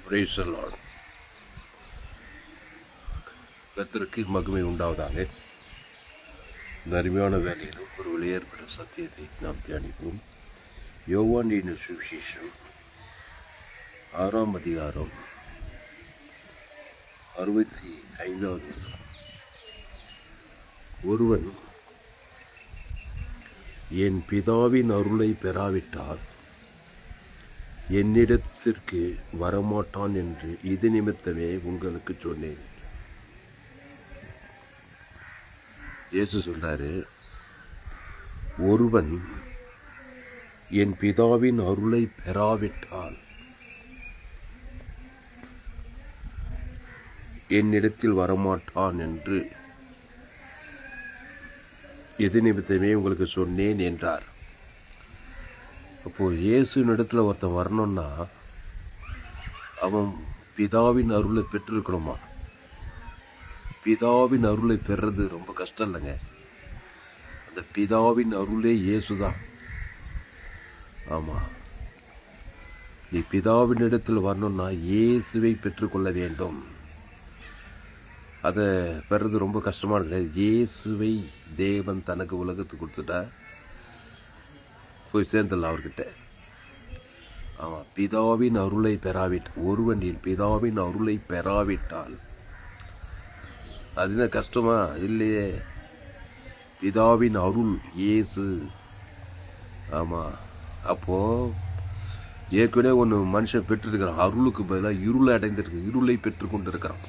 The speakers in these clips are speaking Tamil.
Praise the Lord. கர்த்தருக்கு மகிமை உண்டாவதாக. இந்த அருமையான வேலையிலும் ஒரு வெளியேற்பட்ட சத்தியத்தை நாம் தியானிப்போம். யோவான் சுவிசேஷம் 6ஆம் அதிகாரம் 65வது வசனம். ஒருவன் என் பிதாவின் அருளை பெறாவிட்டால் என்னிடத்திற்கு வரமாட்டான் என்று இது நிமித்தமே உங்களுக்கு சொன்னேன். இயேசு சொல்றாரு, ஒருவன் என் பிதாவின் அருளை பெறாவிட்டால் என்னிடத்தில் வரமாட்டான் என்று எது நிமித்தமே உங்களுக்கு சொன்னேன் என்றார். அப்போது இயேசுவின் இடத்துல ஒருத்தன் வரணும்னா அவன் பிதாவின் அருளை பெற்றிருக்கணுமா? பிதாவின் அருளை பெறுறது ரொம்ப கஷ்டம் இல்லைங்க. அந்த பிதாவின் அருளே இயேசுதான். ஆமாம், நீ பிதாவின் இடத்தில் வரணும்னா இயேசுவை பெற்றுக்கொள்ள வேண்டும். அதை பெறுறது ரொம்ப கஷ்டமான கிடையாது. இயேசுவை தேவன் தனக்கு உலகத்துக்கு கொடுத்துட்டா போய் சேர்ந்துடலாம் அவர்கிட்ட. ஆமாம், பிதாவின் அருளை பெறாவிட்டால், ஒருவன் பிதாவின் அருளை பெறாவிட்டால் அது என்ன கஷ்டமா? இல்லையே, பிதாவின் அருள் இயேசு. ஆமாம், அப்போது ஏற்கனவே ஒன்று மனுஷன் பெற்றுருக்கிறான். அருளுக்கு பதிலாக இருளை அடைந்திருக்கு, இருளை பெற்று கொண்டு இருக்கிறான்.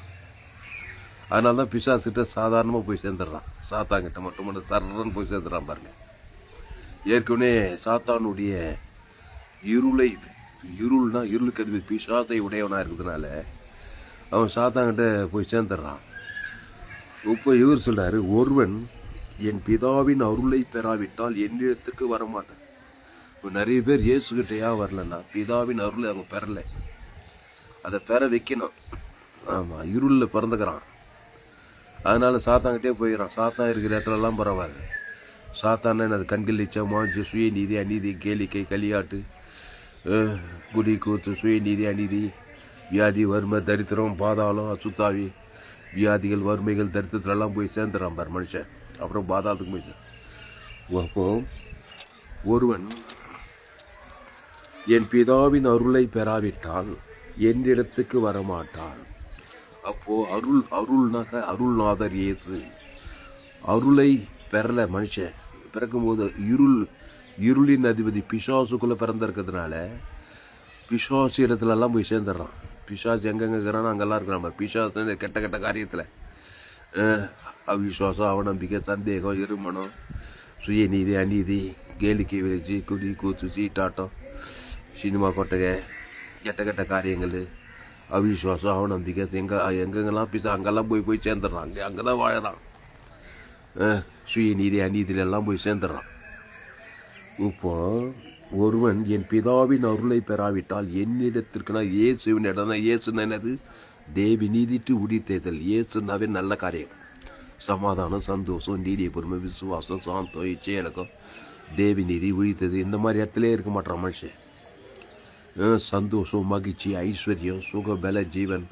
அதனால தான் பிசாசுகிட்ட சாதாரணமாக போய் சேர்ந்துடுறான். சாத்தாங்கிட்ட மட்டும் சர்றன்னு போய் சேர்ந்துடுறான் பாருங்க. ஏற்கனவே சாத்தானுடைய இருள்னா இருளுக்கு அது பிசாசை உடையவனாக இருக்கிறதுனால அவன் சாத்தாங்கிட்ட போய் சேர்ந்துடுறான். இப்போ இவர் சொல்றாரு, ஒருவன் என் பிதாவின் அருளை பெறாவிட்டால் என்னிடத்துக்கு வரமாட்டான். இப்போ நிறைய பேர் இயேசுகிட்டையா வரலன்னா பிதாவின் அருளை அவங்க பெறலை. அதை பெற வைக்கணும். ஆமாம், இருளில் பிறந்துக்கிறான். அதனால சாத்தாங்கிட்டே போயிடறான். சாத்தான் இருக்கிற இடத்துலலாம் பரவாயில்ல. சாத்தான அது கண்கள் இச்சம், மாஞ்சு, சுயநீதி, அநீதி, கேளிக்கை, களியாட்டு, குடி கூத்து, சுயநீதி, அநீதி, வியாதி, வறுமை, தரித்திரம், பாதாளம், அசுத்தாவி, வியாதிகள், வறுமைகள், தரித்திரத்துலலாம் போய் சேர்ந்துடுறான் பார் மனுஷன். அப்புறம் பாதாளத்துக்கு போய் அப்போ ஒருவன் என் பிதாவின் அருளை பெறாவிட்டால் என்னிடத்துக்கு வரமாட்டான். அப்போ அருள்னாக அருள்நாதர் இயேசு. அருளை பெறல மனுஷன். பிறக்கும்போது இருளின் அதிபதி பிசாசுக்குள்ளே பிறந்திருக்கிறதுனால பிசாசு இடத்துலலாம் போய் சேர்ந்துடுறான். பிசாசு எங்கெங்கே இருக்கிறானோ அங்கெல்லாம் இருக்கிறான். பிசாசு கெட்ட கெட்ட காரியத்தில் அவிசுவாசம், அவநம்பிக்கை, சந்தேகம், இருமணம், சுயநீதி, அநீதி, கேளிக்கை விளைச்சி, குடி கூத்து, சீட்டாட்டம், சினிமா கொட்டகை, கெட்ட கெட்ட காரியங்கள், அவிசுவாசம், அவநம்பிக்கை, எங்கெங்கெல்லாம் பிசா அங்கெல்லாம் போய் சேர்ந்துடுறான். அங்கே தான் வாழறான். சுயநீதி, அநீதியிலெல்லாம் போய் சேர்ந்துடுறான். இப்போ ஒருவன் என் பிதாவின் அருளை பெறாவிட்டால் என்னிடத்திற்குனா இயேசுவின் இடம் தான். இயேசுன்னா என்னது? தேவி நீதிட்டு உடித்தேதல். இயேசுனாவே நல்ல காரியம், சமாதானம், சந்தோஷம், நீடிய பொறுமை, விசுவாசம், சாந்தம், இச்சையடக்கம், தேவி நீதி, உழித்தது. இந்த மாதிரி இடத்துலேயே இருக்க மாட்டான் மனுஷன். சந்தோஷம், மகிழ்ச்சி, ஐஸ்வர்யம், சுக, பல, ஜீவன்,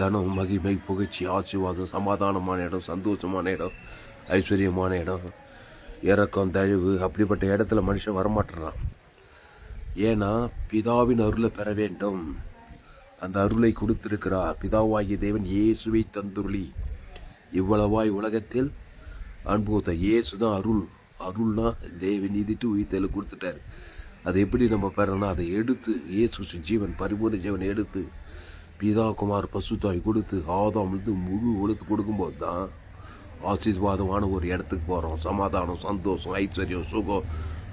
கனம், மகிமை, புகழ்ச்சி, ஆசீர்வாதம், சமாதானமான இடம், சந்தோஷமான இடம், ஐஸ்வர்யமான இடம், இறக்கம், தழிவு, அப்படிப்பட்ட இடத்துல மனுஷன் வரமாட்டுறான். ஏன்னா பிதாவின் அருளை பெற வேண்டும். அந்த அருளை கொடுத்திருக்கிறார் பிதாவாகிய தேவன் இயேசுவை தந்துருளி இவ்வளவாய் உலகத்தில் அன்புத்த. இயேசு தான் அருள். அருள்னா தேவ நீதிட்டு உயிர்த்தல கொடுத்துட்டார். அதை எப்படி நம்ம பெறணும்? அதை எடுத்து இயேசு ஜீவன், பரிபூர்ண ஜீவன் எடுத்து பிதா, குமார், பசுத்தாய் கொடுத்து ஆதாம் முழு உலகத்து கொடுக்கும்போது தான் ஆசீர்வாதமான ஒரு இடத்துக்கு போகிறோம். சமாதானம், சந்தோஷம், ஐஸ்வர்யம், சுகம்,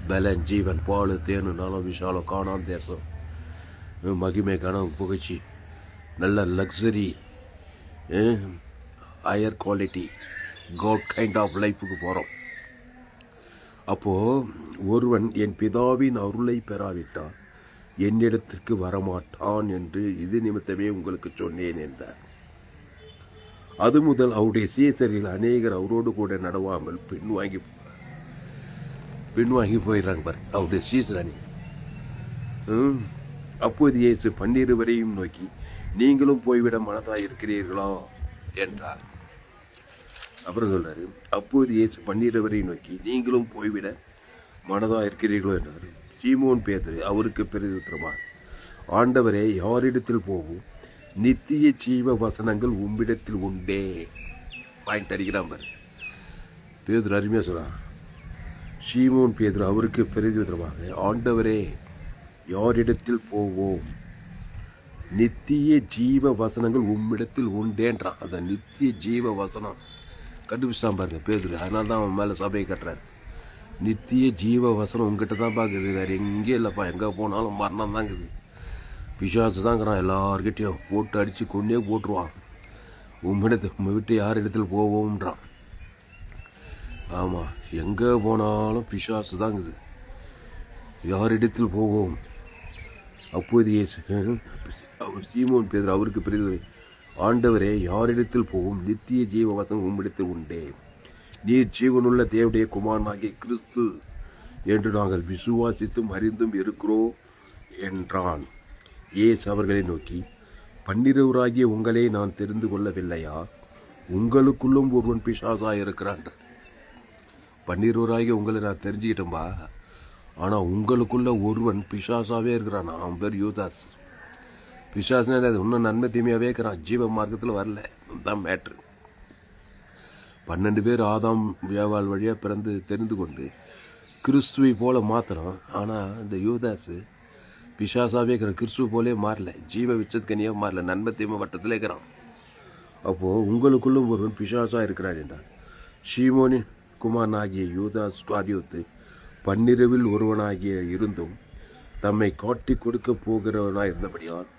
பலன், ஜீவன், பால், தேனு, நலம், விஷாலம், காணாம் தேசம், மகிமை, கனம், புகழ்ச்சி, நல்ல luxury, higher quality, God kind of லைஃபுக்கு போகிறோம். அப்போது ஒருவன் என் பிதாவின் அருளை பெறாவிட்டால் என்னிடத்திற்கு வரமாட்டான் என்று இது நிமித்தமே உங்களுக்கு சொன்னேன் என்றார். அது முதல் அவருடைய சீசரில் அநேகர் அவரோடு கூட நடவாமல் பின்வாங்கி போயிடுறாங்க பாரு. அவருடைய சீசர் அணி அப்போது இயேசு 12 நோக்கி, நீங்களும் போய்விட மனதாய் இருக்கிறீர்களோ என்றார். அப்புறம் சொல்றாரு, அப்போது இயேசு 12 நோக்கி, நீங்களும் போய்விட மனதாக இருக்கிறீர்களோ என்றார். சீமோன் பேதுரு அவருக்கு பிரதியுத்தரமாக, ஆண்டவரே, யாரிடத்தில் போவோம்? நித்திய ஜீவ வசனங்கள் உம்மிடத்தில் உண்டே. பாயிண்ட் அடிக்கிறான் பாரு. பேதுரு அருமையாக சொல்றான். சீமோன் பேதுரு அவருக்கு பிரதியுத்தரமாக, ஆண்டவரே, யாரிடத்தில் போவோம்? நித்திய ஜீவ வசனங்கள் உம்மிடத்தில் உண்டேன்றான். அந்த நித்திய ஜீவ வசனம் கண்டுபிடிச்சான் பாருங்க பேதுரு. அதனால தான் அவன் மேலே சபையை கட்டுறாரு. நித்திய ஜீவ வசனம் உங்ககிட்ட தான் பார்க்குது, வேறு எங்கேயும் இல்லைப்பா. எங்கே போனாலும் மரணம் தாங்குது. பிசாசு தாங்கிறான், எல்லார்கிட்டையும் போட்டு அடித்து கொண்டே போட்டுருவான். உம்மிடத்தை விட்டு யார் இடத்துல போவோம்ன்றான். ஆமாம், எங்கே போனாலும் பிசாசு தாங்குது. யார் இடத்தில் போவோம்? அப்போது இயேசு அவர் சீமோன் பேதுரு அவருக்கு பெரிது, ஆண்டவரே, யாரிடத்தில் போவோம்? நித்திய ஜீவ வசனம் உம்மிடத்தில் உண்டே. நீர் ஜீவனுள்ள தேவனுடைய குமாரனாகிய கிறிஸ்து என்று நாங்கள் விசுவாசித்தும் அறிந்தும் இருக்கிறோம் என்றான். இயேசு அவர்களை நோக்கி, 12 உங்களை நான் தெரிந்து கொள்ளவில்லையா? உங்களுக்குள்ளும் ஒருவன் பிசாசாக இருக்கிறான். 12 உங்களை நான் தெரிஞ்சுக்கிட்டேன்பா, ஆனால் உங்களுக்குள்ள ஒருவன் பிசாசாவே இருக்கிறான். அவன் பேர் யூதாஸ். பிசாசுனா இன்னும் நன்மை தீமையாகவே இருக்கிறான், ஜீவ மார்க்கத்தில் வரல. தான் மேட்ரு. 12 பேர் ஆதாம் வியாபால் வழியாக பிறந்து தெரிந்து கொண்டு கிறிஸ்துவை போல மாத்திரம். ஆனால் இந்த யூதாஸு பிசாசாவே இருக்கிறான், கிறிஸ்துவ போலே மாறல, ஜீவ விச்சத்துக்கனியாக மாறல, நன்மை தீமை வட்டத்தில் இருக்கிறான். அப்போது உங்களுக்குள்ளும் ஒருவன் பிசாசாக இருக்கிறான் என்றார். சீமோனின் குமாரனாகிய யூதாஸ் காரியோத்து 12 ஒருவனாகிய இருந்தும் தம்மை காட்டி கொடுக்க போகிறவனாக இருந்தபடியால்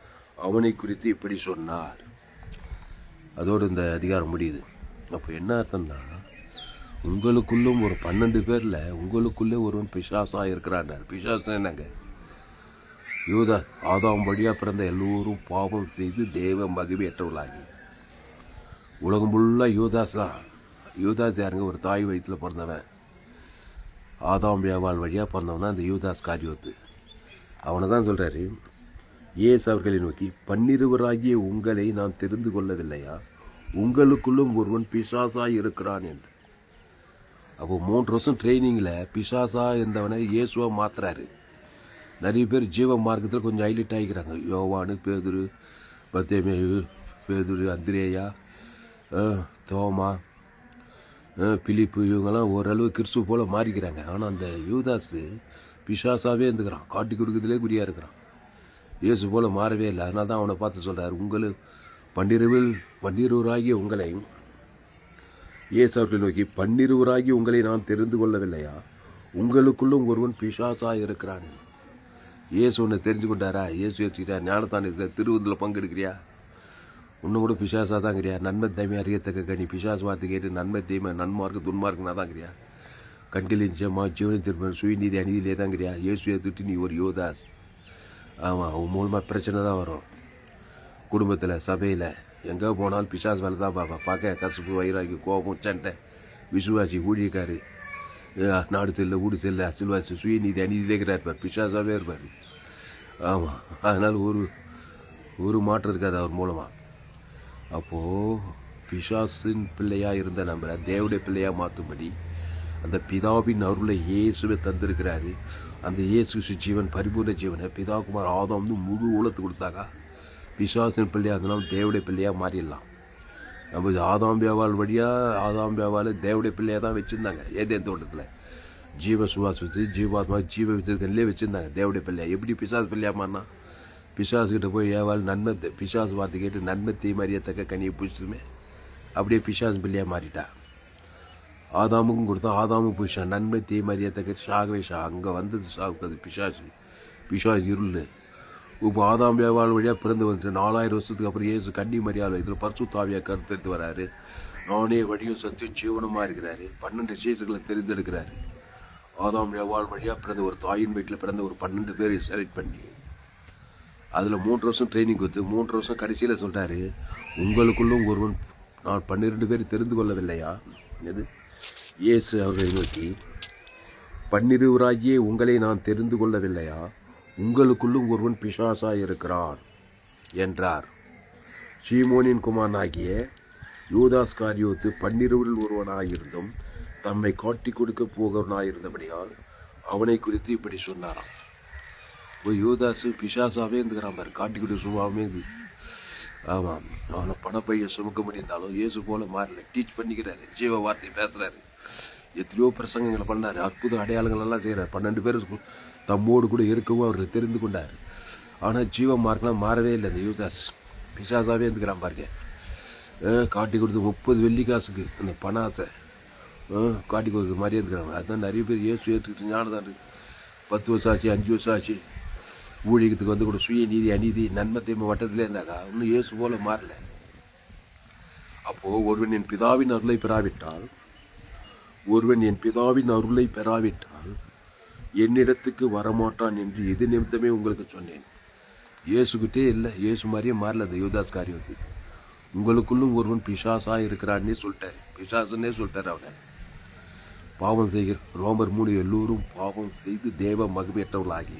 அவனை குறித்து இப்படி சொன்னார். அதோடு இந்த அதிகாரம் முடியுது. அப்போ என்ன அர்த்தம்னா, உங்களுக்குள்ளும் ஒரு 12 பேரில் உங்களுக்குள்ளே ஒருவன் பிசாசாக இருக்கிறான். பிசாசு என்னங்க? யூதா ஆதாம் வழியாக பிறந்த எல்லோரும் பாவம் செய்து தேவ மகிமையற்றவர்களாகி, உலகம் ஃபுல்லாக யூதாஸ் தான். யூதாஸ் யாருங்க? ஒரு தாய் வயிற்றில் பிறந்தவன். ஆதாம் வியாபால் வழியாக பிறந்தவன் தான் இந்த யூதாஸ் காரியோத்து. அவனை தான் சொல்கிறாரு இயேசு அவர்களை நோக்கி, 12 உங்களை நான் தெரிந்து கொள்ளவில்லையா? உங்களுக்குள்ளும் ஒருவன் பிசாசாக இருக்கிறான் என்று. அப்போ 3 வருஷம் ட்ரைனிங்கில் பிசாசாக இருந்தவனை இயேசுவாக மாற்றுறாரு. நிறைய பேர் ஜீவ மார்க்கத்தில் கொஞ்சம் ஹைலைட் ஆகிக்கிறாங்க. யோவானு, பேதுரு, பர்தலமேயு, பேதுரு, அந்திரேயா, தோமா, பிலிப்பு, இவங்கெல்லாம் ஓரளவு கிறிஸ்துவ போல் மாறிக்கிறாங்க. ஆனால் அந்த யூதாஸு பிசாசாகவே இருந்துக்கிறான், காட்டி கொடுக்குறதுலே குறியாக இருக்கிறான். இயேசு போல் மாறவே இல்லை. அதனால தான் அவனை பார்த்து சொல்கிறார், உங்களுக்கு 12 உங்களை, இயேசு அவர்களை நோக்கி, 12 உங்களை நான் தெரிந்து கொள்ளவில்லையா? உங்களுக்குள்ளும் ஒருவன் பிசாசாக இருக்கிறான். இயேசு ஒன்று தெரிஞ்சு கொண்டாரா? இயேசு வச்சுக்கிட்டா ஞானத்தான் இருக்கிற திருவிருந்தில் பங்கெடுக்கிறியா? இன்னும் கூட பிசாசாக தாங்கிறியா? நன்மை தீமை அறியத்தக்க கனி பிசாசு வார்த்தை கேட்டு நன்மை தீமை நன்மார்க்கு துன்மார்க்குனா தாங்கிறியா? கண்களின் நிச்சயமா ஜீவனின் திரும்ப சுயநீதி அநீதியிலே தாங்கிறியா? இயேசு ஏற்றுட்டு நீ ஒரு யோதாஸ். ஆமாம், அவன் மூலமாக பிரச்சனை தான் வரும். குடும்பத்தில், சபையில், எங்கே போனாலும் பிசாசு வேலை தான் பார்க்க கசப்பு, வைராகி, கோபம், சண்டை, விசுவாசி, ஊழியக்காரு, நாடு செல்ல, ஊடு செல்ல, அசில்வாசி, சுயநீதி அநீதியிலே இருப்பார், பிசாசாகவே இருப்பார். ஆமாம், அதனால் ஒரு மாற்றம் இருக்காது அவர் மூலமாக. அப்போது பிசாசின் பிள்ளையாக இருந்த நம்மளை தேவனுடைய பிள்ளையாக மாற்றும்படி அந்த பிதாவின் அருளை இயேசுவை தந்திருக்கிறாரு. அந்த இயேசு ஜீவன், பரிபூர்ண ஜீவனை பிதாகுமார் ஆதாம் வந்து முழு உலகத்து கொடுத்தாக்கா பிசாசின் பிள்ளையாக இருந்தாலும் தேவடைய பிள்ளையாக மாறிடலாம். நம்ம ஆதாம் வியாபால் வழியாக ஆதாம் வியாபால் தேவடைய பிள்ளையாக தான் வச்சுருந்தாங்க. ஏதேன் தோட்டத்தில் ஜீவ சுவாசித்து ஜீவாத்மா ஜீவ வித்திருக்கலே வச்சுருந்தாங்க தேவடைய பிள்ளையாக. எப்படி பிசாசு பிள்ளையாக மாறினா? பிசாசுக்கிட்ட போய் ஏவாள் நன்மை, பிசாசு வார்த்தை கேட்டு நன்மை தீமறியத்தக்க கனியை பிடிச்சதுமே அப்படியே பிசாசு பிள்ளையாக மாறிட்டா. ஆதாமுக்கும் கொடுத்தா ஆதாமும் பிடிச்சான், நன்மை தீமறியத்தக்க சாகவே அங்கே வந்தது சாகுது பிசாசு இருள். இப்போ ஆதாம் வியாபால் வழியாக பிறந்து வந்துட்டு 4000 வருஷத்துக்கு அப்புறம் இயேசு கன்னி மரியாதை இதில் பரிசுத்தாவியாக கருத்தெடுத்து வராரு. நானே வழியும் சத்தியும் ஜீவனமாக இருக்கிறாரு. 12 சீசுகளை தெரிந்தெடுக்கிறாரு. ஆதாம் வியாபால் வழியாக பிறந்த ஒரு தாயின் வீட்டில் பிறந்த ஒரு 12 பேரை செலக்ட் பண்ணி அதில் 3 வருஷம் ட்ரைனிங் கொடுத்து 3 வருஷம் கடைசியில் சொல்கிறாரு, உங்களுக்குள்ளும் ஒருவன் நான் 12 பேர் தெரிந்து கொள்ளவில்லையா? எது? இயேசு அவர்களை நோக்கி, 12 உங்களை நான் தெரிந்து கொள்ளவில்லையா? உங்களுக்குள்ளும் ஒருவன் பிசாசாய் இருக்கிறான் என்றார். சீமோனின் குமாரனாகிய யூதாஸ்காரியோத்து 12 ஒருவனாயிருந்தும் தம்மை காட்டி கொடுக்க போகிறவனாயிருந்தபடியால் அவனை குறித்து இப்படி சொன்னாராம். யூதாசு பிசாசாவே இருந்துக்கிறான் பாரு, காட்டி கொடுக்க சுபாவமே இது. ஆமாம், அவனை பணப்பையை சுமக்க முடிந்தாலும் இயேசு போல மாறல. டீச் பண்ணிக்கிறாரு, ஜீவ வார்த்தை பேசுறாரு, எத்தனையோ பிரசங்கங்களை பண்ணார், அற்புத அடையாளங்கள் எல்லாம் செய்கிறார். 12 பேர் தம்மோடு கூட இருக்கவும் அவர் தெரிந்து கொண்டார். ஆனால் ஜீவ மார்க்கெலாம் மாறவே இல்லை. அந்த யூதாஸ் பிசாசாவே இருந்துக்கிறான் பாருங்க. காட்டி கொடுத்து 30 வெள்ளி காசுக்கு அந்த பண ஆசை காட்டி கொடுக்குற மாதிரியே இருக்கிறாங்க. அதுதான் நிறைய பேர் இயேசு ஏற்றுக்கிட்டு ஞானதான் 10 வருஷம் ஆச்சு, 5 வருஷம் ஆச்சு, ஊழியத்துக்கு வந்து கூட சுய நீதி அநீதி நன்மை தீமை வட்டத்திலே இருந்தாக்கா இன்னும் இயேசு போல மாறல. அப்போது ஒருவன் என் பிதாவின் அருளை பெறாவிட்டால் என்னிடத்துக்கு வரமாட்டான் என்று இது நிமித்தமே உங்களுக்கு சொன்னேன். இயேசுகிட்டே இல்லை, இயேசு மாதிரியே மாறல அந்த யூதாஸ் காரியத்து. உங்களுக்குள்ளும் ஒருவன் பிசாசா இருக்கிறான்னே சொல்லிட்டார், பிசாசுன்னே சொல்லிட்டார். அவனை பாவம் செய்கிற ரோமர் 3 எல்லோரும் பாவம் செய்து தேவ மகிமையற்றவர்களாகி,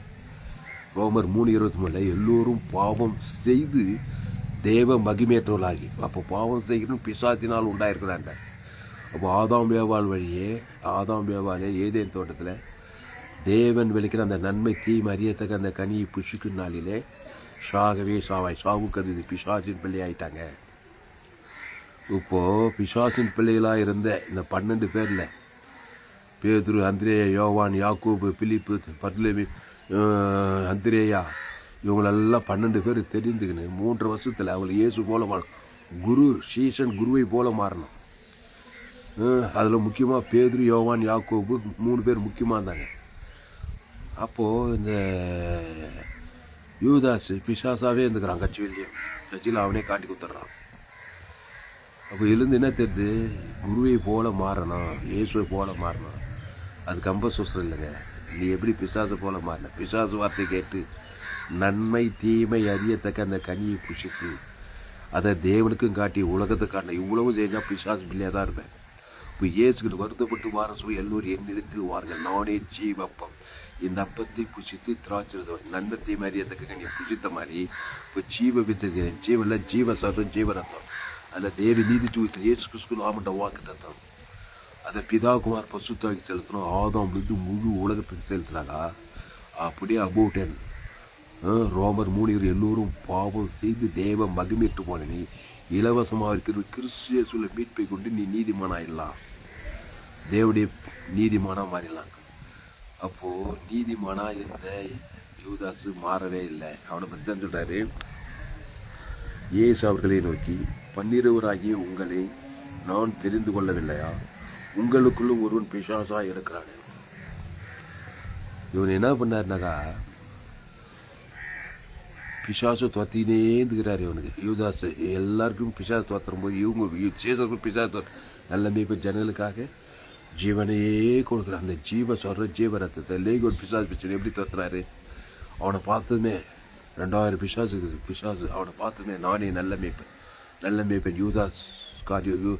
ரோமர் 3:23 எல்லோரும் பாவம் செய்து தேவ மகிமையற்றவர்களாகி. அப்போ பாவம் செய்கிற பிசாசினால் உண்டாயிருக்கிறாங்க. அப்போ ஆதாம் ஏவாளே ஏதேன் தோட்டத்தில் தேவன் வெளிக்கிற அந்த நன்மை தீமை அறியத்தக்க அந்த கனியை புஷிக்கும் நாளிலே சாவுக்கு அது பிசாசின் பிள்ளை ஆயிட்டாங்க. இப்போது பிசாசின் பிள்ளைகளாக இருந்த இந்த 12 பேரில் பேதுரு, அந்திரேயா, யோவான், யாக்கூபு, பிலிப்பு, பர்லேமி, அந்திரேயா, இவங்களெல்லாம் 12 பேர் தெரிந்துக்கின்னு 3 வருஷத்தில் அவங்களை இயேசு போல குருவை போல மாறணும். அதில் முக்கியமாக பேதுரு, யோவான், யாக்கூபு 3 பேர் முக்கியமாக இருந்தாங்க. அப்போது இந்த யூதாஸ் பிசாசாவே இருந்துக்கிறான். கட்சியில் அவனே காட்டி கொடுத்துட்றான். அப்போ எழுந்து என்ன தெரியுது, குருவை போல மாறணும், இயேசுவை போல மாறணும். அது கம்பசூசம் இல்லைங்க. நீ எப்படி பிசாசு போல மாறின, பிசாசு வார்த்தை கேட்டு நன்மை தீமை அறியத்தக்க அந்த கனியை புஷித்து அதை தேவனுக்கும் காட்டி உலகத்தை காட்டின இவ்வளவு செஞ்சால் பிசாசு பிள்ளையாக தான் இருப்பேன். இப்போ இயேசுக்கு வருத்தப்பட்டு வார எல்லோரும் என்னிடத்தில் வாருங்கள், நானே ஜீவப்பம், இந்த அப்பத்தை புசித்து திராட்சை நன்மை தீமை அறியத்தக்க கனியை புசித்த மாதிரி இப்போ ஜீவ வித்து ஜீவனில் ஜீவ சர்வம் ஜீவரத்தம் அதில் தேவி நீதி தூக்கத்தில் இயேசு கிறிஸ்து நாமண்ட வாக்கு தத்தம் அதை பிதா குமார் பசுத்தாக்கி செலுத்தணும். ஆதாம் வந்து முழு உலகத்துக்கு செலுத்தினாங்க. அப்படியே அபோட்டேன் ரோமர் 3 எல்லோரும் பாவம் செய்து தேவ மகிமையிட்டு போன நீ இலவசமாக இருக்கிற கிறிஸ்துவின் மீட்பை கொண்டு நீ நீதிமானாயிடலாம், தேவடைய நீதிமானா மாறிடலாம். அப்போது நீதிமானா இருந்த யூதாசு மாறவே இல்லை. அவனை பற்றி தான் சொல்கிறாரு. இயேசு அவர்களை நோக்கி 12 உங்களை நான் தெரிந்து கொள்ளவில்லையா? உங்களுக்குள்ளும் ஒருவன் பிசாசா இருக்கிறான். இவன் என்ன பண்ணாருனாக்கா பிசாசு துரத்தினே இருந்துக்கிறார். இவனுக்கு யூதாஸ் எல்லாருக்கும் பிசாசு துரத்தும் போது இவங்க சேசருக்கும் பிசாசு எல்லாமே இப்போ ஜனங்களுக்காக ஜீவனையே கொடுக்குறான். அந்த ஜீவ ரத்தத்தை லேகோன் பிசாசு எப்படி துரத்துறாரு? அவனை பார்த்ததுமே 2000 பிசாசு அவனை பார்த்ததுமே நானே நல்ல மேய்ப்பன் யூதாஸ் காரியோ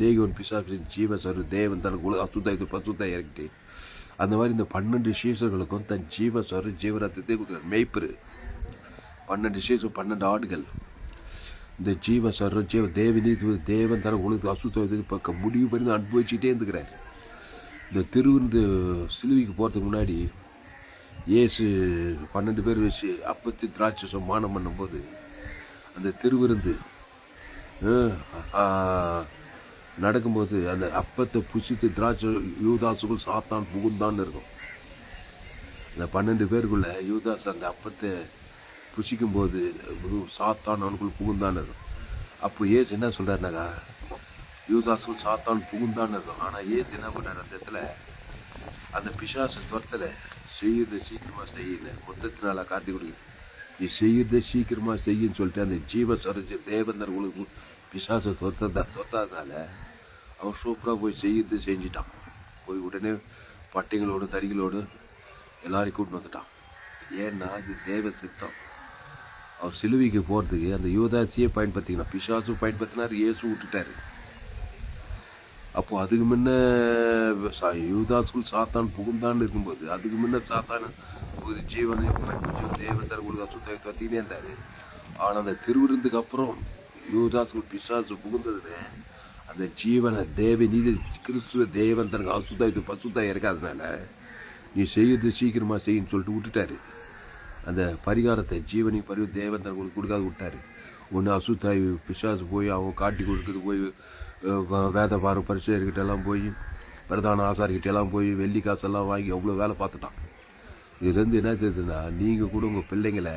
லேகோன் பிசாசு ஜீவ தேவன் தனக்கு அசுத்த பசுத்த இறக்கிட்டு அந்த மாதிரி இந்த 12 சீசர்களுக்கும் தன் ஜீவரத்தத்தை கொடுக்குறார். மேய்ப்பரு 12 சீசர் 12 ஆடுகள். இந்த தேவனி தேவன் தர உலகத்துக்கு அசுத்த பக்கம் முடிவு பண்ணி அனுபவிச்சுட்டே இருந்துக்கிறார். இந்த திருவிருந்து சிலுவைக்கு போகிறதுக்கு முன்னாடி இயேசு 12 பேர் வச்சு அப்பத்தி திராட்சை மானம் பண்ணும்போது அந்த திருவிருந்து நடக்கும்போது அந்த அப்பத்தை புசித்து திராட்சை யூதாசுக்குள் சாத்தான் புகுந்தான்னு இருக்கும். அந்த 12 பேருக்குள்ள யூதாஸ் அந்த அப்பத்தை புசிக்கும்போது சாத்தான் அவனுக்குள் புகுந்தான்னு இருக்கும். அப்போ ஏசு என்ன சொல்கிறாருனாக்கா யூதாசுக்குள் சாத்தான் புகுந்தான்னு இருக்கும். ஆனால் ஏசு என்ன பண்ணார், அந்த இடத்துல அந்த பிசாசு துரத்தில் செய்யறதை சீக்கிரமாக செய்யல, மொத்தத்தினால காட்டி கொடுக்குது. நீ செய்யறதை சீக்கிரமாக செய்யுன்னு சொல்லிட்டு அந்த தேவந்தர் உங்களுக்கு பிசாசை தொத்தாதனால அவன் சூப்பராக போய் செய்யறது செஞ்சிட்டான். போய் உடனே பட்டைங்களோடு தடிகளோடு எல்லாரையும் கூட்டின்னு வந்துட்டான். ஏன்னா அது தேவ சித்தம். அவர் சிலுவைக்கு போகிறதுக்கு அந்த யூதாசியே பயன்படுத்திக்கணும். பிசாசு பயன்படுத்தினார், இயேசு விட்டுட்டார். அப்போ அதுக்கு முன்ன யூதாஸ்குள் சாத்தான் புகுந்தான்னு இருக்கும்போது அதுக்கு முன்ன சாத்தான் ஒரு ஜீவனை தேவந்தர் உங்களுக்கு சுத்தத்தை கத்தினே இருந்தாரு. ஆனால் அந்த திருவிருந்துக்கு அப்புறம் யூதாஸ்குள் பிசாசு புகுந்ததுன்னு அந்த ஜீவனை நீதி கிறிஸ்துவ தேவன் தனக்கு அசுத்தாய்த்து பசுத்தாய் இருக்காதனால நீ செய்யறது சீக்கிரமாக செய்யுன்னு சொல்லிட்டு விட்டுட்டாரு. அந்த பரிகாரத்தை ஜீவனி தேவன் தனக்கு கொடுக்காது விட்டாரு. ஒன்று அசுத்தாய் பிசாசு போய் அவங்க காட்டி கொடுக்குறது போய் வேத பரிசெயர்கிட்டெல்லாம் போய் பிரதான ஆசாரிக்கிட்டெல்லாம் போய் வெள்ளி காசெல்லாம் வாங்கி அவ்வளோ வேலை பார்த்துட்டான். இதுலேருந்து என்ன தெரியுதுன்னா நீங்கள் கூட உங்கள் பிள்ளைங்களை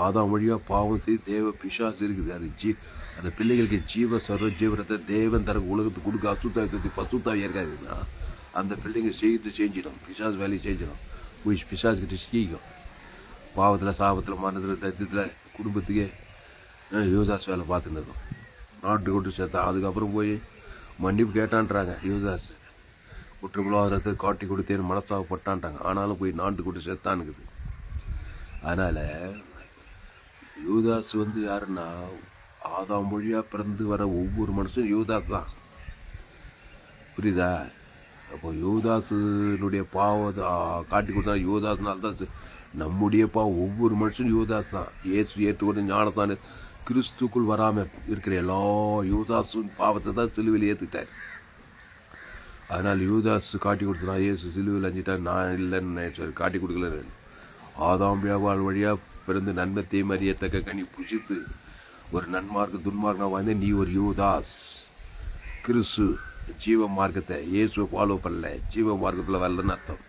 ஆதாம் வழியாக பாவம் செய்து பிசாசு இருக்குது. அது அந்த பிள்ளைகளுக்கு சர்வ ஜீவனத்தை தேவன் தனக்கு உலகத்துக்கு கொடுக்க அசுத்தாயத்தை பசுத்தாய் இருக்காதுன்னா அந்த பிள்ளைங்க செஞ்சிடும். பிசாசு வேலையை செஞ்சிடும். போய் பிசாசுக்கிட்ட செய்யும். பாவத்தில் சாபத்தில் மரணத்தில் தரித்திரத்தில் குடும்பத்துக்கே யூதாஸ் வேலை பார்த்துன்னு இருக்கும். நாட்டு கொண்டு சேர்த்தான். அதுக்கப்புறம் போய் மன்னிப்பு கேட்டான்றாங்க. யூதாஸ் குற்றமில்லாதத்தை காட்டி கொடுத்தேன்னு மனசாகப்பட்டான்றாங்க. ஆனாலும் போய் நாட்டு கொண்டு சேர்த்தானுக்குது. அதனால் யூதாஸ் யாருன்னா ஆதாம் மொழியாக பிறந்து வர ஒவ்வொரு மனுஷனும் யூதாஸ் தான். புரியுதா? அப்போ யூதாஸுனுடைய பாவத்தை காட்டி கொடுத்தா யூதாஸ்னால்தான் நம்முடைய பாவம். ஒவ்வொரு மனுஷனும் யூதாஸ் தான். இயேசு ஏற்றுக்கொண்டு ஞானத்தானு கிறிஸ்துக்குள் வராமல் இருக்கிற எல்லா யூதாஸும் பாவத்தை தான் சிலுவையில் ஏற்றுக்கிட்டார். அதனால் யூதாஸ் காட்டி கொடுத்தனா இயேசு சிலுவையில் அஞ்சிட்டார். நான் இல்லைன்னு சொல்லி காட்டி கொடுக்கல. ஆதாம் வியாபார வழியாக பிறந்து நன்மை தீமறியத்தக்க கனி புசித்து ஒரு நன்மார்க்க துன்மார்க்கம் வாழ்ந்து நீ ஒரு யூதாஸ். கிறிஸ்து ஜீவ மார்க்கத்தை இயேசுவை ஃபாலோ பண்ணல, ஜீவ மார்க்கத்தில் வரலன்னு அர்த்தம்.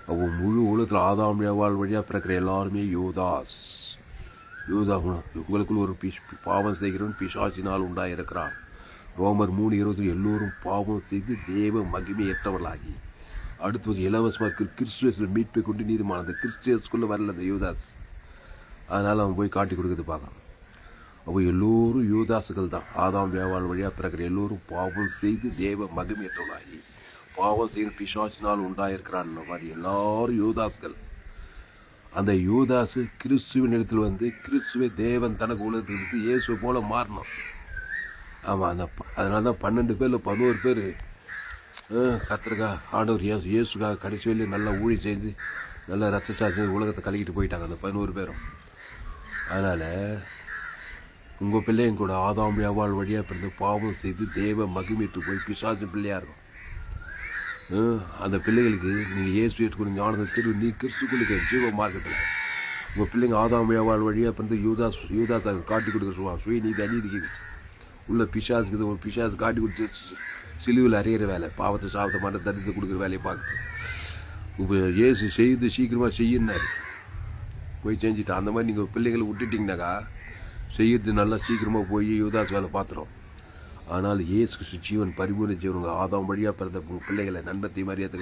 அப்போ முழு உலகத்தில் ஆதாம் வியாபார வழியாக பிறக்கிற எல்லாருமே யூதாஸ். உங்களுக்குள் ஒரு பாவம் செய்கிறவன் பிசாசினால் உண்டாயிருக்கிறான். ரோமர் 3:20 எல்லோரும் பாவம் செய்து தேவ மகிமையற்றவர்களாகி அடுத்து இலவசமாக கிறிஸ்துவ மீட்பை கொண்டு நீதிமான அந்த கிறிஸ்துவஸ்குள்ளே வரல அந்த யூதாஸ். அதனால் அவன் போய் காட்டி கொடுக்குறது பார்க்கலாம். அப்போ எல்லோரும் யூதாசுகள் தான். ஆதாம் வியாபார வழியாக பிறக்கிற எல்லோரும் பாவம் செய்து தேவ மகிமையற்றவர்களாகி பாவம் செய்கிற பிசாசினால் உண்டாயிருக்கிறான் மாதிரி எல்லாரும் யூதாஸ்கள். அந்த யூதாசு கிறிஸ்துவின் இடத்தில் கிறிஸ்துவை தேவன் தனக்கு உலகத்துக்கு இயேசுவை போல மாறணும். ஆமாம், அதனால தான் 12 பேரில் 11 பேர் கத்திரக்கா ஆண்டவர் இயேசுக்காக கடைசி வரையும் நல்லா ஊழி செஞ்சு நல்லா ரத்த சாட்சி உலகத்தை கலக்கிட்டு போயிட்டாங்க அந்த 11 பேரும். அதனால் உங்கள் பிள்ளையும் கூட ஆதாம் வியாபார வழியாக பிறந்து பாவம் செய்து தேவ மகிமைட்டு போய் பிசாசு பிள்ளையாக இருக்கும். அந்த பிள்ளைகளுக்கு நீங்கள் இயேசு ஏற்றுக்கொண்டு ஞானத்தை நீ கிறிஸ்துக்குள்ளுக்கு ஜீவ மார்க்கத்தில் உங்கள் பிள்ளைங்க ஆதாம் வியாபார வழியாக பிறந்து யூதாஸாக காட்டி கொடுக்க சொல்லுவாங்க. சுய நீதி அநீதிக்குது உள்ள பிசாசுக்குது. ஒரு பிசாசு காட்டி கொடுத்து சிலுவில் அறிகிற வேலை, பாவத்தை சாபத்தை மன தரித்து கொடுக்குற வேலையை பார்க்குது. இப்போ இயேசு செய்து சீக்கிரமாக செய்யினார் போய் செஞ்சுட்டான். அந்த மாதிரி நீங்கள் பிள்ளைங்களை விட்டுட்டிங்கனாக்கா செய்யறது நல்லா சீக்கிரமாக போய் யூதாஸ் வேலை பார்த்துரும். ஆனால் இயேசு ஜீவன் பரிபூர்ண ஜீவனுங்க ஆதாம் வழியாக பிறந்த பிள்ளைகளை நன்மத்தை மரியாதை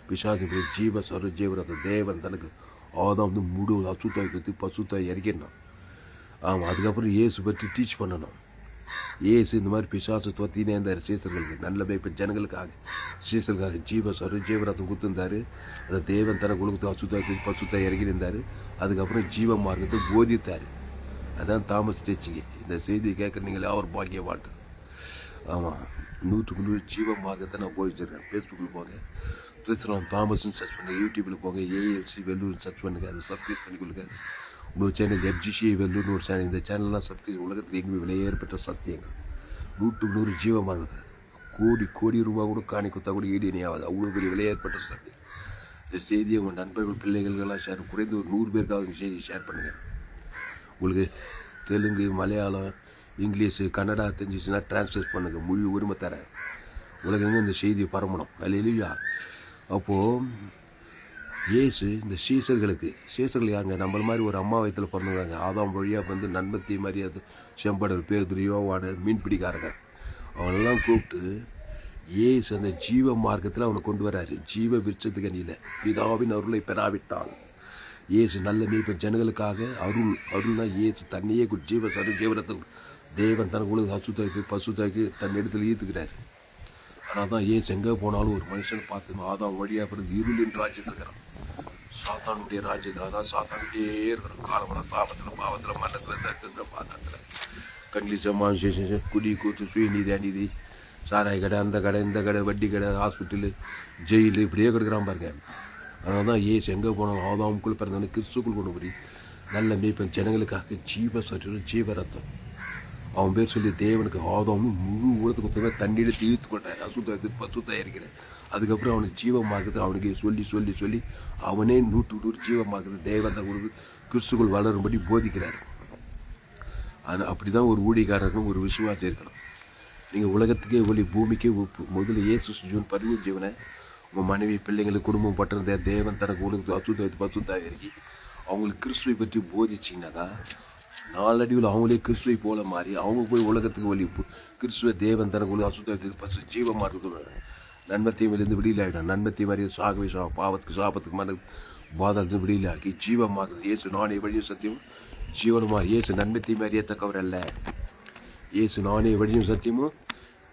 பிசாசு ஜீவ சர்வ ஜீவனத்தை தேவன் தனக்கு ஆதாம் முழு அசுத்தாய் பசுத்தாய் இறக்கிடணும். ஆமாம், அதுக்கப்புறம் இயேசு பற்றி டீச் பண்ணணும். இயேசு இந்த மாதிரி பிசாசு தொத்தினே இருந்தார் சீசர்களுக்கு. நல்ல இப்போ ஜனங்களுக்காக சீசர்களுக்காக ஜீவ சர்வ ஜீவரத்தம் கொடுத்துருந்தாரு. அந்த தேவன் தனக்கு உலகத்தை அசுத்தாய் பசுத்தாய் இறக்கியிருந்தார். அதுக்கப்புறம் ஜீவ மார்க்கத்தை போதித்தார். அதான் தாமஸ் டீச்சிங்க. இந்த செய்தியை கேட்குறீங்களே அவர் பாக்கியவாட்டு. ஆமாம், 100% ஜீவ மார்க்கத்தை நான் போயிச்சிருக்கேன். ஃபேஸ்புக்கில் போங்க, கிறிஸ்தவன் தாமஸ்ன்னு சர்ச் பண்ணுங்கள். யூடியூப்பில் போங்க, ஏஎல்சி வெள்ளூர் சர்ச் பண்ணுங்கள். அதை சப்ஸ்கிரைப் பண்ணி கொடுங்க. இன்னொரு சேனல் FGC வெள்ளூர்னு ஒரு சேனல். இந்த சேனல்லாம் சப்ஸ்கிரைப். உலகத்தில் எங்கே விலையேற்பட்ட சத்தியங்கள் 100% ஜீவ மார்க்கத்தை கோடி ரூபா கூட காணி குத்தா கூட ஈடு இணையாவது அவ்வளோ பெரிய விலையேற்பட்ட சத்தியம். இந்த செய்தியை உங்கள் நண்பர்கள் பிள்ளைகளுக்கெல்லாம் ஷேர் குறைந்து ஒரு 100 பேருக்காக இந்த செய்தியை ஷேர் பண்ணுங்கள். உங்களுக்கு தெலுங்கு, மலையாளம், இங்கிலீஷு, கன்னடா தெரிஞ்சிச்சுன்னா டிரான்ஸ்லேட் பண்ணுங்கள். முழு உரிமை தரேன். உலகங்க இந்த செய்தியை பரம்பணும். அல்லேலூயா. அப்போது இயேசு இந்த சீசர்கள் யாருங்க? நம்மள மாதிரி ஒரு அம்மா வயத்தில் பிறந்தாங்க. ஆதாம் வழியாக நன்மத்தை மரியாதை செம்படர் பேதுரு யோவான் மீன்பிடிக்காரங்க அவனெல்லாம் கூப்பிட்டு இயேசு அந்த ஜீவ மார்க்கத்தில் அவனை கொண்டு வராரு. ஜீவ விருட்சத்துக்கு அணியில் பிதாவின் அருளை பெறாவிட்டால் இயேசு நல்ல மீட்பு ஜனங்களுக்காக அருள்னா இயேசு தன்னையே ஜீவ சரு ஜீவனத்தில் தேவன் தனக்கு உலக அசுத்தாய்க்கு பசுத்தாய்க்கு தன் இடத்துல ஈர்த்துக்கிறார். ஆனால் தான் இயேசு எங்கே போனாலும் ஒரு மனுஷனை பார்த்து ஆதாம் வழியாக பிறந்து இருளின் ராஜ்யத்தில் இருக்கிறான். சாத்தானுடைய ராஜ்யத்தில் தான் சாத்தானுடைய இருக்கிற காலமான சாபத்தில் பாவத்தில் மரணத்தில் தரித்திரத்தில் பாத்திரத்தில் கண்ட்லிசமாக விசேஷம், குடி கூத்து, சுயநீதி, அநீதி, சாராய கடை, அந்த கடை, இந்த கடை, வட்டி கடை, ஹாஸ்பிட்டலு, ஜெயிலு, இப்படியே கிடக்கிறான் பாருங்க. அதனால தான் ஏசு எங்கே போனாலும் ஆதாமுக்குள் பிறந்தவனே கிறிஸ்துக்குள் கொண்டு போய் நல்ல மேய்ப்பன் ஜனங்களுக்காக ஜீவ சரீரம், ஜீவ ரத்தம். அவன் பேர் சொல்லி தேவனுக்கு ஆதாமும் முழு உலகத்துக்கு தண்ணீரை தீர்த்து கொண்டார், பசுத்தாய் இருக்கிறேன். அதுக்கப்புறம் அவனுக்கு ஜீவமாகுது. அவனுக்கு சொல்லி சொல்லி சொல்லி அவனே 100 ஜீவமாகுது. தேவன் தான் கொடுத்து கிறிஸ்துக்குள் வளரும்படி போதிக்கிறார். ஆனால் அப்படி தான் ஒரு ஊழியக்காரருக்கும் ஒரு விசுவாசம் இருக்கணும். நீங்கள் உலகத்துக்கே ஒளி, பூமிக்கே உப்பு. முதல்ல இயேசு ஜூன் 15 ஜீவனை உங்கள் மனைவி, பிள்ளைங்களுக்கு, குடும்பம் பட்டிருந்த தேவன் தனக்கு உலகத்து பசுத்தாய் இருக்கி அவங்களுக்கு கிறிஸ்துவை பற்றி போதிச்சிங்கனாக்கா நாளடிவில் அவங்களே கிறிஸ்துவை போல மாறி அவங்க போய் உலகத்துக்கு ஒளி, கிறிஸ்துவ தேவன் தனக்கு உலக அசுத்தத்தில் பசு ஜீவமாக இருக்கிறது. நன்மத்தையும் விழுந்து வெளியிலாயிடும். நன்மத்தை மாதிரி சாகவே பாவத்துக்கு சாபத்துக்கு மன பாதலத்தில் வெளியிலாக்கி ஜீவமாகுது. இயேசு நானே வழியும் சத்தியம் ஜீவனுமா. இயேசு நன்மத்தை மாதிரியே தக்கவர் அல்ல. இயேசு நானே வழியும் சத்தியமும்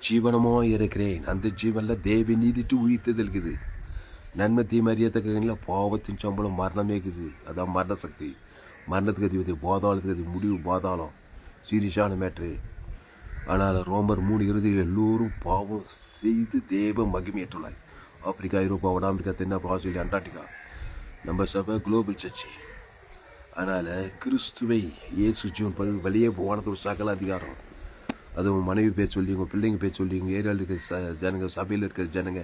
ஜீவனமாக இருக்கிறேன். அந்த ஜீவனில் தேவி நீதிட்டு உயிர்த்தது இருக்குது. நன்மத்தை மாதிரியே தக்க பாவத்தின் சம்பளம் மரணமே இருக்குது. அதான் மரண சக்தி. மரணத்துக்கு அதிபதி, பாதாளத்துக்கு அதிபதி, முடிவு பாதாளம், சீரியஸான மேட்ரு. ஆனால் ரோமர் 3:20 எல்லோரும் பாவம் செய்து தேவ மகிமையேற்றுள்ளாய். ஆப்பிரிக்கா, ஐரோப்பா, வட அமெரிக்கா, தென்னாப்பிரிக்கா, ஆஸ்திரேலியா, அண்டார்டிகா, நம்ம சபை குளோபல் சர்ச்சு. அதனால் கிறிஸ்துவை இயேசு ஜீவன் வெளியே போனது ஒரு சகல அதிகாரம். அது உங்கள் மனைவி பேர் சொல்லி, உங்கள் பிள்ளைங்க பேர் சொல்லி, உங்கள் ஏரியாவில் இருக்கிற ஜனங்க, சபையில் இருக்கிற ஜனங்க,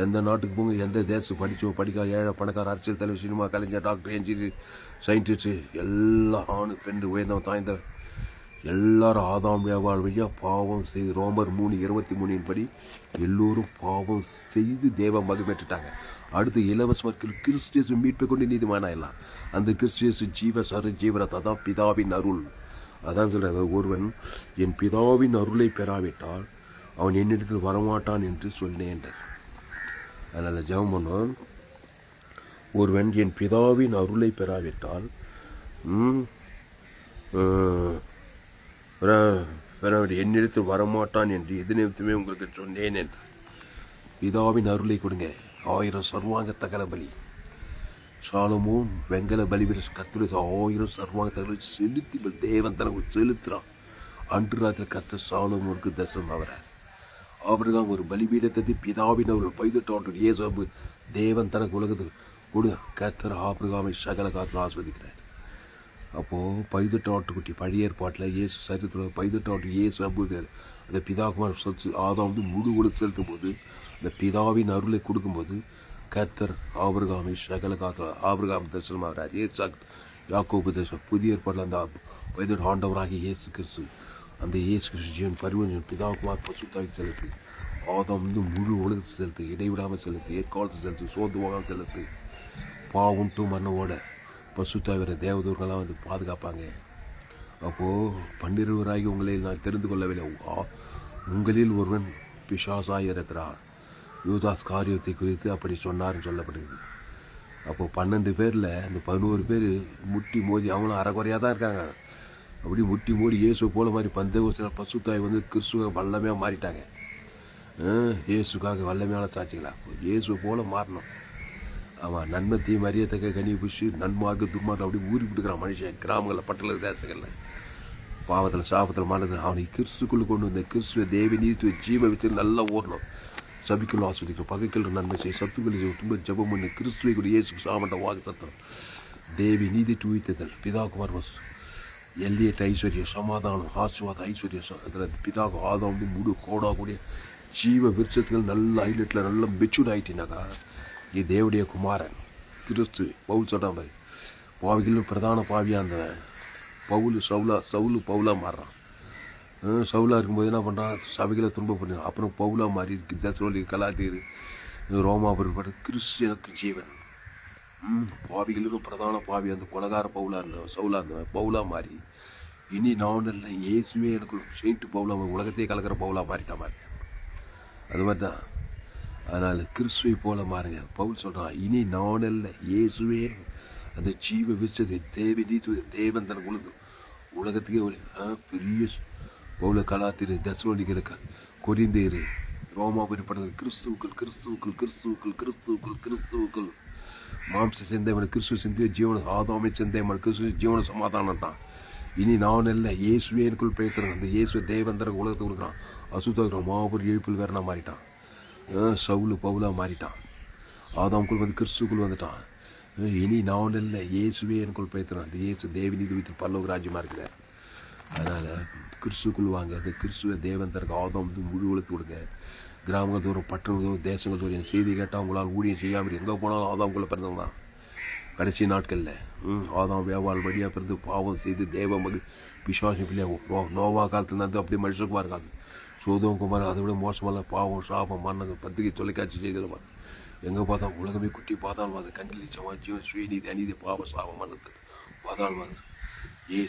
எந்த நாட்டுக்கு போங்க, எந்த தேசத்துக்கு படித்தோம், படிக்காத, ஏழை, பணக்கார, அரசியல் தலைவர், சினிமா கலைஞர், டாக்டர், என்ஜினியர், சயின்டிஸ்ட்டு, எல்லா ஆணு பெண், உயர்ந்தவன், தாய்ந்த எல்லாரும் ஆதாம் ஏவாள் வழியாக பாவம் செய்து ரோமர் 3:23 படி எல்லோரும் பாவம் செய்து தேவ மகிமைட்டாங்க. அடுத்து இலவசமாக கிறிஸ்டியஸ் மீட்பை கொண்டு நீதிமானாயிடலாம். அந்த கிறிஸ்டியஸ் ஜீவ சர ஜீவரத்தை தான் பிதாவின் அருள். அதான் சொல்கிறாங்க, ஒருவன் என் பிதாவின் அருளை பெறாவிட்டால் அவன் என்னிடத்தில் வரமாட்டான் என்று சொன்னேன். அதனால் ஜெபம் பண்ணுவோம். ஒருவன் என் பிதாவின் அருளை பெறாவிட்டால் என்னிடத்தில் வரமாட்டான் என்று எது நிமித்தமே உங்களுக்கு சொன்னேன் என்று. பிதாவின் அருளை கொடுங்க. 1000 சர்வாங்க தகன பலி. சாலமோன் வெங்கல பலி கத்துரை 1000 சர்வாங்க தகவலை செலுத்தி தேவன் தனக்கு செலுத்துகிறான். அன்று ராத்திரி கத்த சாலமோனுக்கு தரிசனம் ஆகிறார். அவர்தான் ஒரு பலிபீடத்தை பிதாவின் அவர்கள் 18 ஆண்டு இயேசு தேவன் தனக்கு உலகத்துக்கு கொடு கத்தர் ஆபிரகாமை சகல காலத்தில் ஆஸ்வதிக்கிறார். அப்போது 18 ஆட்டுக்குட்டி பழைய ஏற்பாட்டில் இயேசு சரித்திரம் 18 ஆண்டு இயேசு அபுகிறார். அந்த பிதாகுமார் சொத்து ஆதாம் முழு கொடுத்து செலுத்தும் போது அந்த பிதாவின் அருளை கொடுக்கும்போது கத்தர் ஆபிரகாமை சகல காலத்தில் ஆபிரகாம் தரிசனமாகிறார். யாக்கோபு தரிசனம். புதிய ஏற்பாட்டில் அந்த 18 ஆண்டவராகி இயேசு கிறிஸ்து, அந்த இயேசு கிறிஸ்து ஜீவன் பரிவன் பிதாகுமார் பசுத்தாய்க்கு செலுத்து. ஆதாம் முழு உலகத்தை செலுத்து, இடைவிடாமல் செலுத்து, ஏற்காலத்தை செலுத்து, சோர்ந்து போகாமல் செலுத்து. பாவுண்டு மண்ணோட பசுத்தாய் வர தேவதூர்கள்லாம் வந்து பாதுகாப்பாங்க. அப்போது 12 உங்களை நான் தெரிந்து கொள்ளவில்லை, உங்களில் ஒருவன் பிசாசாய் இருக்கிறார். யூதாஸ் காரியத்தை குறித்து அப்படி சொன்னார்னு சொல்லப்படுது. அப்போது 12 பேரில் அந்த 11 பேர் முட்டி மோதி அவங்களும் அரைக்குறையாக தான் இருக்காங்க. அப்படி முட்டி மோடி இயேசு போல மாதிரி பந்தேகோஸ்தலர் பசுத்தாய் வந்து கிறிஸ்துவ வல்லமையாக மாறிட்டாங்க. இயேசுக்காக வல்லமையான சாட்சிகளா இயேசு போல மாறணும். ஆமாம், நன்மத்தையும் மரியாதைக்க கனி பிடிச்சி நன்மார்க்கு துர்மார்க்கு அப்படி ஊறி விட்டுக்கிறான் மனுஷன். கிராமங்களில், பட்டண தேசங்களில் பாவத்தில் சாபத்தில் மானது அவனுக்கு கிறிஸ்துக்குள்ளே கொண்டு வந்த கிறிஸ்துவ தேவி நீதி ஜீவ வச்சு நல்லா ஓடணும். சபிக்குள்ள ஆஸ்வதிக்கணும், பகைக்குள்ள நன்மை செய்ய, சத்துக்களை தும்ப ஜபம் பண்ணி கிறிஸ்துவை கூட இயேசுக்கு சாமண்ட வாக்கு தத்துவம் தேவி நீதி தூய்த்தல் பிதாகுமார் எல்லையற்ற ஐஸ்வர்யம், சமாதானம், ஆசுவாத ஐஸ்வர்யம். அதில் பிதாகு ஆதாம் முழு கோடா கூடிய ஜீவ விருட்சத்துகள் நல்ல ஹைலைட்டில் நல்ல மெச்சூர்ட் ஆகிட்டினாக்கா இது தேவடைய குமாரன் கிறிஸ்து. பவுல் சொன்ன மாதிரி பாவிகளும் பிரதான பாவியாக இருந்தவன் சவுலு பவுலாக மாறுறான். சவுலாக இருக்கும்போது என்ன பண்ணுறான், சபைகளை துன்ப பண்ணுறான். அப்புறம் பவுலாக மாறி தசரோலி கலாத்தீர் ரோமாபுரம் கிறிஸ்து ஜீவன். பாவிகளுக்கும் பிரதான பாவி அந்த கொலகார பவுலாக இருந்தவன் சவுலாக இருந்தவன் பவுலாக மாறி இனி நான் இல்லை இயேசுவே எனக்கு செயின்ட்டு பவுலாக உலகத்தையே கலக்கிற பவுலாக மாறிட்டான் மாதிரி. அது மாதிரி தான். அதனால் கிறிஸ்துவை போல மாறுங்க. பவுல் சொல்கிறான், இனி நான் இல்லை இயேசுவே அந்த ஜீவ விருட்சத்தை தேவி நீத்து தேவன் தனக்கு உலகத்துக்கே ஒரு பெரிய பவுல கலாத்திரு தசரோலிகளுக்கு கொரிந்தேரு ரோமாபுரி படத்தில் கிறிஸ்துவுக்குள் மாம்ச செந்தேவன் கிறிஸ்து செந்திய ஜீவன ஆதாமை செந்தேவன் கிறிஸ்து ஜீவன சமாதானம் தான். இனி நான் இல்லை, இயேசுவே எனக்குள் பேசுகிறேன். அந்த இயேசுவை தேவந்தரங்க உலகத்தை கொடுக்குறான். அசுத்தாக்குறான். மாபெரும் எழுப்பில் வேறனா மாறிட்டான். சவுலு பவுலாக மாறிட்டான். ஆதாமுக்குள் வந்து கிறிஸ்துக்குள் வந்துட்டான். இனி நான் இல்லை, இயேசுவே எனக்குள் பேசுகிறேன். அந்த இயேசு தேவநீதி வைத்து பரலோக ராஜ்யமாக இருக்கிறார். அதனால் கிறிஸ்துக்குள் வாங்க. அந்த கிறிஸ்துவ தேவன் தனக்கு ஆதாம் வந்து முழு உழைத்து கொடுங்க. கிராமங்கள் தோறும், பட்டணங்கள் தோறும், தேசங்கள் தோறும் என் செய்தி கேட்டால் உங்களால் ஊழியம் செய்யாமல் எங்கே போனாலும் ஆதாமுக்குள்ளே பிறந்தவங்க தான். கடைசி நாட்களில் ஆதாம் வியாபாரம் வழியாக பிறந்து பாவம் செய்து தேவ மகு பிசாசு பிள்ளையாக நோவா காலத்தில் இருந்து அப்படியே மனுஷகுமார் இருக்காங்க. சோதம் குமார் அதை விட மோசமெல்லாம் பாவம் சாபம் மன்னங்கள் பத்திரிகை தொலைக்காட்சி செய்தல் எங்கே பார்த்தா உலகமே குட்டி பாதாளவாது கண்ணில் ஜீவன் சுயநீதி அநீதி பாவ சாபம் மன்னத்தில் பாதாளவாது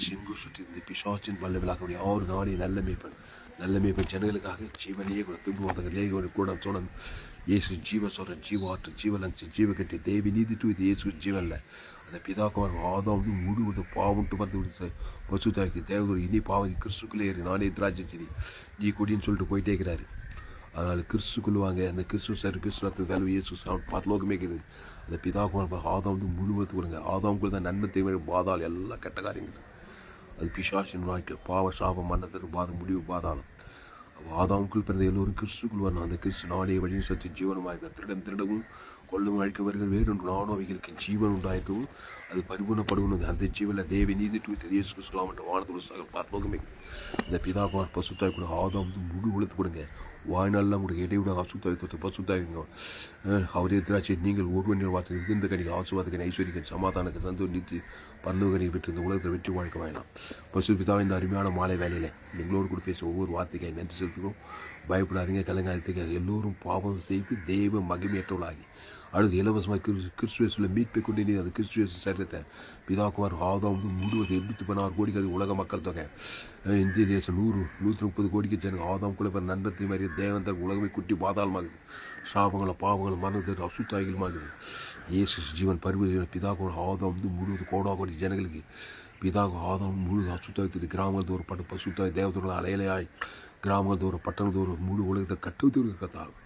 சிங்கு சுற்றி இந்த பிசாசின் வல்லவிழாக்க யாரு நானே நல்ல மேய்ப்பன் ஜனங்களுக்காக ஜீவனையே கூட திரும்புவாங்க கூட தொடர்ந்து இயேசு ஜீவ சொல்கிறேன், ஜீவாற்று ஜீவலங்கு ஜீவ கட்டி தேவி நீதி டூ இது இயேசு ஜீவனில் அந்த பிதாக்குமார் ஆதாம் முழுவதும் பாவம்ட்டு பார்த்து விடுத்து பசு தாக்கி தேவதூர் இனி பாவம் கிறிஸ்துக்குள்ளே ஏறி நானே திராட்சை செடி நீ கொடின்னு சொல்லிட்டு போயிட்டே இருக்கிறாரு. அதனால் கிறிஸ்துக்குள்ளுவாங்க. அந்த கிறிஸ்து சார் கிறிஸ்துவத்துக்கு வேலை இயேசு பரலோகமே இருக்குது. அந்த பிதாக்குமார் ஆதாம் வந்து முழுவதுக்கு கொடுங்க. ஆதாமுக்குள்ள தான் நன்மை தேவை பாதாளம் எல்லாம் கெட்ட காரியங்கள். அது பிசாசின் வாழ்க்கை பாவ சாபம் மன்னத்திற்கு பாதம் முடிவு பாதாளம். ஆதாமுக்குள் பிறந்த எல்லோரும் கிறிஸ்துக்குள் வரணும். அந்த கிறிஸ்து நாளே வழியும் சற்று ஜீவனமாக இருக்கிற திருடவும் கொள்ளும் அழிக்கவர்கள் வேறொன்று நானும் அவைகளுக்கு ஜீவன் உண்டாயிட்டும் அது பரிபூர்ணப்படுவது. அந்த ஜீவனில் தேவி நீதி டூ இயேசு கிறிஸ்துலாம் வானத்தில் சகல் பரலோகமே. அந்த பிதாக்குமார் பசுத்தாய் கூட ஆதாம் வந்து முழு உழைத்து கொடுங்க. வாழ்நாளெல்லாம் கூட இடைவிட அசுத்தாய் பசுத்தாய்ங்க. அவரே திராட்சை நீங்கள் ஒருவன் வார்த்தை இருந்த கணிகள் ஆசுவாதக்கணி ஐஸ்வரிக்கன் சமாதானக்கு தந்து நிறுத்தி பரலோகனை பெற்று இந்த உலகத்தில் வெற்றி வாழ்க்கை வாங்கலாம். பசு பிதாவை இந்த அருமையான மாலை வேலையில் எங்களோடு கூட பேச ஒவ்வொரு வார்த்தைக்காய் நன்றி செலுத்துகிறோம். பயப்படாதீங்க, கலங்காயத்துக்கு எல்லோரும் பாவம் செய்து தெய்வ மகிமையற்றவளாகி அடுத்து இலவசமாக கிறிஸ்துவேஸில் மீட்பை கொண்டு நீ அந்த கிறிஸ்துவேஸ் சரீரத்தை பிதாக்குமார் ஆதாம் வந்து முழுவது 816 கோடிக்கு அது உலக மக்கள் தொகை. இந்திய தேசம் 130 கோடிக்கு ஜனங்க ஆதாம் கூட பிற நண்பத்தை மாதிரி தேவந்தர் உலகமே குட்டி பாதாளமாகுது. சாபங்களும் பாவங்களும் மரணத்திற்கு அசுத்தாய்களுமாகுது. இயேசு ஜீவன் பருவ பிதாக்குமார் ஆதாம் வந்து முழுவது கோடி ஜனங்களுக்கு பிதாக ஆதாம் முழு அசுத்தாயத்துக்கு கிராமங்கள் தோறும் பட்ட பசுத்தாய் தேவத்தோட அலையலையாய் கிராமங்கள் தோறும் பட்டணம் தோறும் முழு உலகத்தை கட்டுவதற்கு கத்தாகும்.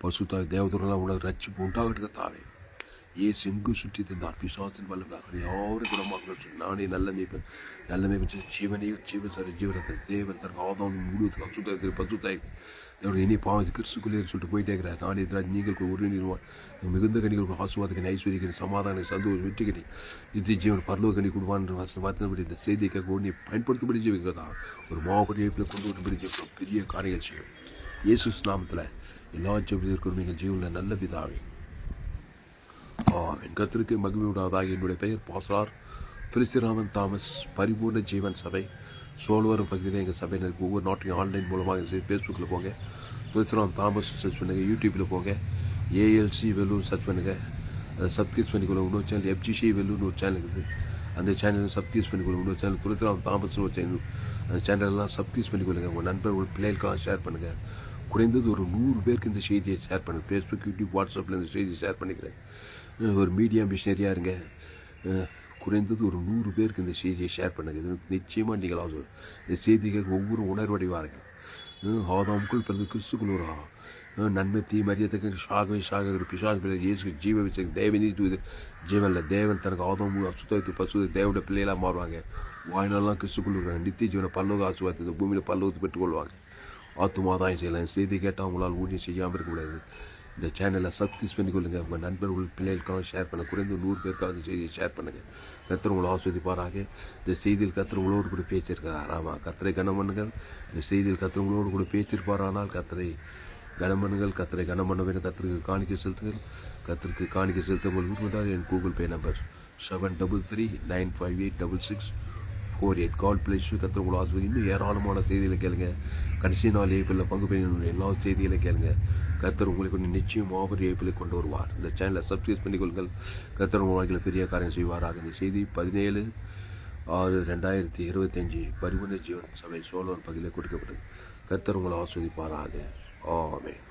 பசுத்தாய் தேவதூரெல்லாம் உலக ரட்சிப்பு உண்டாகட்டு கத்தாவே. இயேசு எங்கு சுற்றி தந்தார் பிசாசின் வல்லவராக யாரும் குணமாக நானே நல்ல மேய்ப்பன் ஜீவனையும் ஜீவனத்தை தேவன் தனக்கு ஆதாம் முழுவதுக்கு அசுத்தாயத்தில் பசுத்தாய் தேவன் இனி பாவத்து கிறிஸ்துக்குள்ளே சொல்லிட்டு போயிட்டே இருக்கிறார். நானே நீங்கள் ஒரு மிகுந்த கணிகள் ஆசுவாதக்கணி ஐஸ்வரிக்கணி சமாதான சந்தோஷம் வெற்றிக்கணி நித்திய ஜீவன் பரலோக கணி கொடுவான் வார்த்தைப்படி இந்த செய்தியை கேட்க நீ பயன்படுத்தபடி ஜீவிக்கிறதா ஒரு மாவட்ட இயப்பில் கொண்டு வரபடி ஜீவிக்கிறோம். பெரிய காரியங்கள் செய்யும் இயேசு நாமத்தில் எல்லா ஜெபத்திற்கும் நீங்கள் ஜீவனில் நல்ல பிதாவே. என் கர்த்தருக்கு மகிமையுடாவதாக. என்னுடைய பெயர் பாஸ்டர் துளசிராமன் தாமஸ். பரிபூர்ண ஜீவன் சபை சோழவரம் பகுதியில் எங்கள் சபை இருக்குது. ஒவ்வொரு நாட்டையும் ஆன்லைன் மூலமாக ஃபேஸ்புக்கில் போங்க, துளசிராமன் தாமஸ் சர்ச் பண்ணுங்கள். யூடியூப்பில் போங்க, ஏஎல்சி வெல்லூர் சர்ச் பண்ணுங்கள். அதை சப்ஸ்கிரைப் பண்ணிக்கொள்ள. இன்னொரு சேனல் எஃப்ஜிசி வெல்லூர்னு ஒரு சேனல் இருக்குது. அந்த சேனலை சப்ஸ்கிரைப் பண்ணிக்கொள்ள. இன்னொரு சேனல் துளசிராமன் தாமஸ்னு ஒரு சேனல். அந்த சேனலெல்லாம் சப்ஸ்கிரைப் பண்ணிக்கொள்ளுங்கள். உங்கள் நண்பர்கள் பிள்ளைகளுக்கெல்லாம் ஷேர் பண்ணுங்கள். குறைந்தது ஒரு 100 பேருக்கு இந்த செய்தியை ஷேர் பண்ணுங்கள். ஃபேஸ்புக், யூடியூப், வாட்ஸ்அப்பில் இந்த செய்தியை ஷேர் பண்ணிக்கிறேன். ஒரு மீடியா மிஷினரியாக இருங்க. குறைந்தது ஒரு 100 பேருக்கு இந்த செய்தியை ஷேர் பண்ணுங்கள். இது நிச்சயமாக நீங்கள் ஆகும். இந்த செய்திகள் ஒவ்வொரு உணர்வடைவார்கள். ஆதாமுக்குள் பிறகு கிறிஸ்துக்குள் ஒரு நன்மை தீ மரியத்துக்கு சாக பிசாசு இயேசு ஜீவ வச்சு தேவநீதி ஜீவனில் தேவன் தனக்கு ஆதாம் அசுத்தத்தை பசு தேவனுடைய பிள்ளைகளாக மாறுவாங்க. வாய்நாளெலாம் கிறிஸ்துக்குள் இருக்கிறாங்க. நித்திய ஜீவனை பல்லோக ஆசுவாதத்தை பூமியில் பல்லோகத்தை பெற்றுக்கொள்வாங்க. ஆத்துமாதாயம் செய்யலாம். செய்தி கேட்டால் அவங்களால் ஊழியம் செய்யாமல் இருக்கக்கூடாது. இந்த சேனலை சப்ஸ்கிரைப் பண்ணிக்கொள்ளுங்கள். உங்கள் நண்பர்கள் பிள்ளைகளுக்காக ஷேர் பண்ண. குறைந்த 100 பேருக்காக இந்த செய்தியை ஷேர் பண்ணுங்கள். கர்த்தர் உங்களை ஆஸ்வதிப்பாராக. இந்த செய்தியில் கர்த்தர் உங்களோடு கூட பேசியிருக்கிறார். ஆமாம், கர்த்தரை கனம் பண்ணுங்கள். இந்த செய்தியில் கர்த்தர் உங்களோடு கூட பேசியிருப்பாரானால் கர்த்தரை கனம் பண்ணுங்கள். கர்த்தரை கனம் பண்ண வேண்டும். கர்த்தருக்கு காணிக்கை செலுத்துங்கள். கர்த்தருக்கு காணிக்கை செலுத்த உங்கள் விரும்புவதால் என் கூகுள் பே நம்பர் 7339586648. கால் பிளேஸ். கர்த்தர் உங்களை ஆஸ்வதி. இன்னும் ஏராளமான செய்திகளை கேளுங்க. கடைசி நாள் ஏப்பில் பங்கு பெறும் எல்லா செய்திகளையும் கேளுங்க. கர்த்தர் உங்களை கொஞ்சம் நிச்சயம் மாபெரும் ஏப்பில் கொண்டு வருவார். இந்த சேனலை சப்ஸ்கிரைப் பண்ணிக்கொள்ளுங்கள். கர்த்தர் உங்கள் வாழ்க்கையில் பெரிய காரியம் செய்வாராக. இந்த செய்தி 17/6/2025 பரிபூர்ண ஜீவன் சபை சோழர் பகுதியில் கொடுக்கப்பட்டது. கர்த்தர் உங்களை ஆஸ்வதிப்பாராக. ஆமென்.